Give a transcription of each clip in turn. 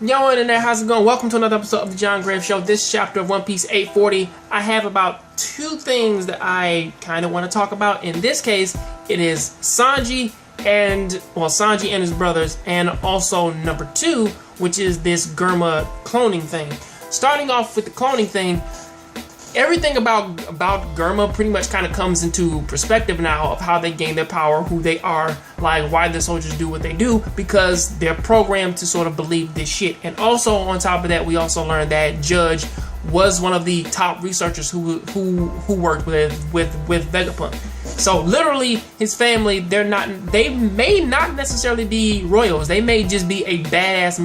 Yo, internet, how's it going? Welcome to another episode of the Jongravesshow. This chapter of One Piece 840. I have about two things that I kind of want to talk about. In this case, it is Sanji and his brothers, and also number two, which is this Germa cloning thing. Starting off with the cloning thing, everything about Germa pretty much kind of comes into perspective now of how they gain their power, who they are, like why the soldiers do what they do, because they're programmed to sort of believe this shit. And also on top of that, we also learned that Judge was one of the top researchers who worked with Vegapunk. So literally, his family, they may not necessarily be royals. They may just be a badass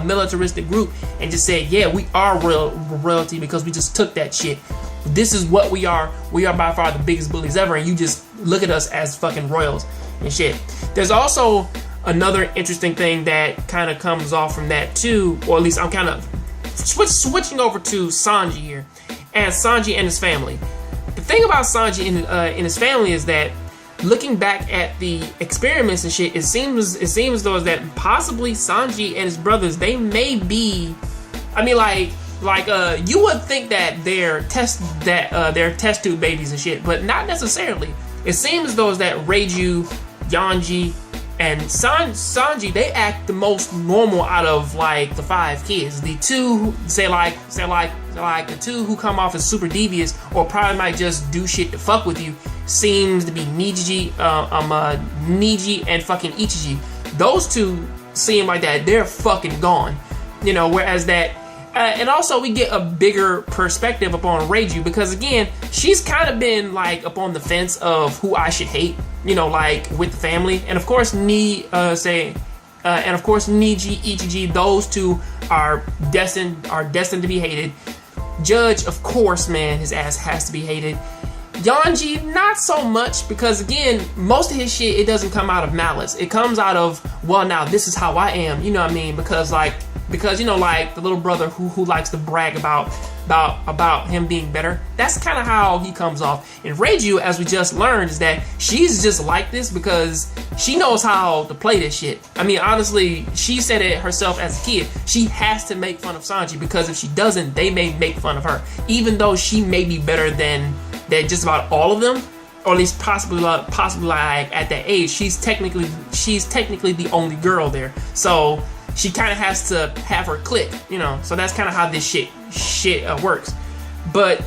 militaristic group and just say, yeah, we are royalty because we just took that shit. This is what we are. We are by far the biggest bullies ever, and you just look at us as fucking royals and shit. There's also another interesting thing that kind of comes off from that too, or at least I'm kind of switching over to Sanji here, and Sanji and his family. The thing about Sanji and his family is that, looking back at the experiments and shit, it seems as though that possibly Sanji and his brothers, they may be, I mean, like you would think that they're test tube babies and shit, but not necessarily. It seems as though that Reiju, Yanji, and Sanji, they act the most normal out of like the five kids. The two say like the two who come off as super devious or probably might just do shit to fuck with you seems to be Niji and fucking Ichiji. Those two seem like that they're fucking gone, you know. Whereas that, and also we get a bigger perspective upon Reiju, because again, she's kind of been like up on the fence of who I should hate, you know, like with the family. And of course, Niji, Ichiji, those two are destined to be hated. Judge, of course, man, his ass has to be hated. Yanji, not so much, because again, most of his shit, it doesn't come out of malice. It comes out of, well, now this is how I am, you know what I mean? Because you know, like the little brother who likes to brag about him being better. That's kind of how he comes off. And Reiju, as we just learned, is that she's just like this because she knows how to play this shit. I mean, honestly, she said it herself as a kid. She has to make fun of Sanji, because if she doesn't, they may make fun of her. Even though she may be better than just about all of them, or at least possibly like at that age, she's technically the only girl there. So she kind of has to have her clique, you know. So that's kind of how this shit works. But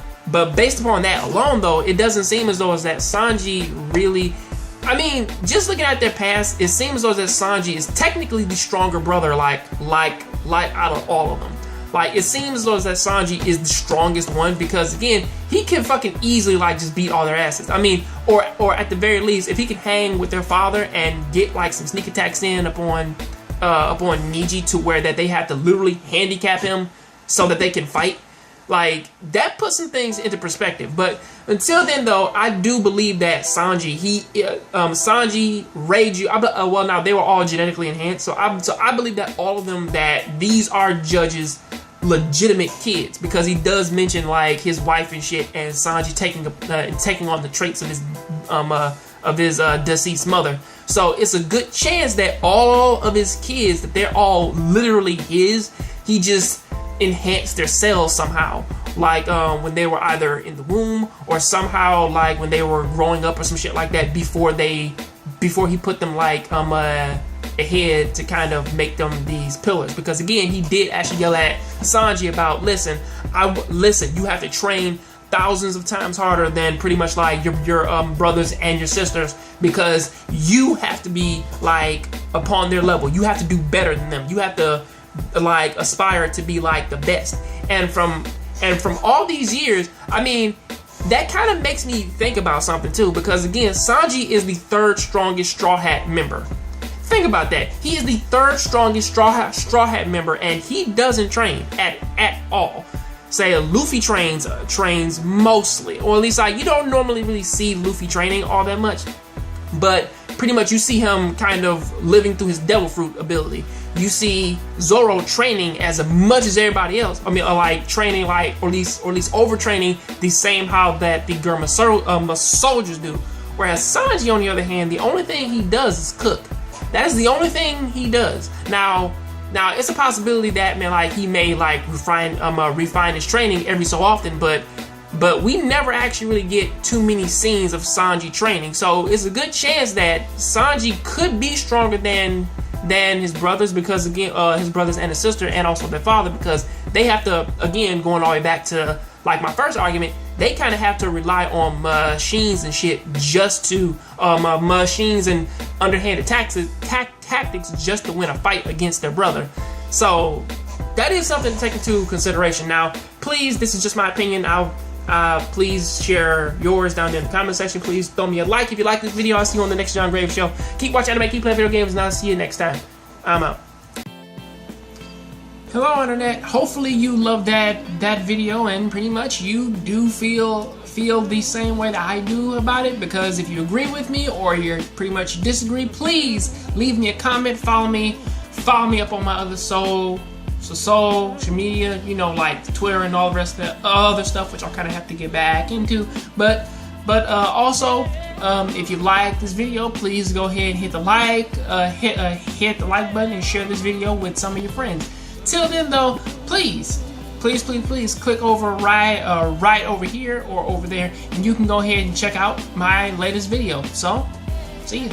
based upon that alone, though, it doesn't seem as though as that Sanji really, I mean, just looking at their past, it seems as though that Sanji is technically the stronger brother, like out of all of them. Like, it seems as though that Sanji is the strongest one, because again, he can fucking easily like just beat all their asses. I mean, or at the very least, if he can hang with their father and get like some sneak attacks in upon Niji, to where that they have to literally handicap him so that they can fight, like that puts some things into perspective. But until then, though, I do believe that Sanji, Reiju, well, now they were all genetically enhanced, so I believe that all of them, that these are Judge's legitimate kids, because he does mention like his wife and shit, and Sanji taking on the traits of his deceased mother. So it's a good chance that all of his kids, that they're all literally his. He just enhanced their cells somehow, like when they were either in the womb, or somehow like when they were growing up or some shit like that, before he put them like ahead to kind of make them these pillars. Because again, he did actually yell at Sanji about, listen, you have to train thousands of times harder than pretty much like your brothers and your sisters, because you have to be like upon their level. You have to do better than them. You have to like aspire to be like the best. And from all these years, I mean, that kind of makes me think about something too, because again, Sanji is the third strongest Straw Hat member. Think about that. He is the third strongest Straw Hat member, and he doesn't train at all. Say Luffy trains mostly, or at least like you don't normally really see Luffy training all that much, but pretty much you see him kind of living through his devil fruit ability. You see Zoro training as much as everybody else. I mean, like training like, or at least overtraining the same how that the Germa soldiers do. Whereas Sanji, on the other hand, the only thing he does is cook. That is the only thing he does. Now, Now it's a possibility that, man, like he may like refine his training every so often, but we never actually really get too many scenes of Sanji training. So it's a good chance that Sanji could be stronger than his brothers, because again, his brothers and his sister, and also their father, because they have to, again, going all the way back to like my first argument, they kind of have to rely on machines and shit just to machines and underhanded tactics just to win a fight against their brother. So that is something to take into consideration. Now, please, this is just my opinion. Please share yours down there in the comment section. Please throw me a like if you like this video. I'll see you on the next John Graves Show. Keep watching anime, keep playing video games, and I'll see you next time. I'm out. Hello, internet. Hopefully you loved that video, and pretty much you do feel the same way that I do about it, because if you agree with me or you're pretty much disagree, please leave me a comment. Follow me up on my other social media, you know, like Twitter and all the rest of the other stuff, which I'll kind of have to get back into. But also, if you like this video, please go ahead and hit the like button and share this video with some of your friends. Till then, though, please click over right over here or over there, and you can go ahead and check out my latest video. So, see you.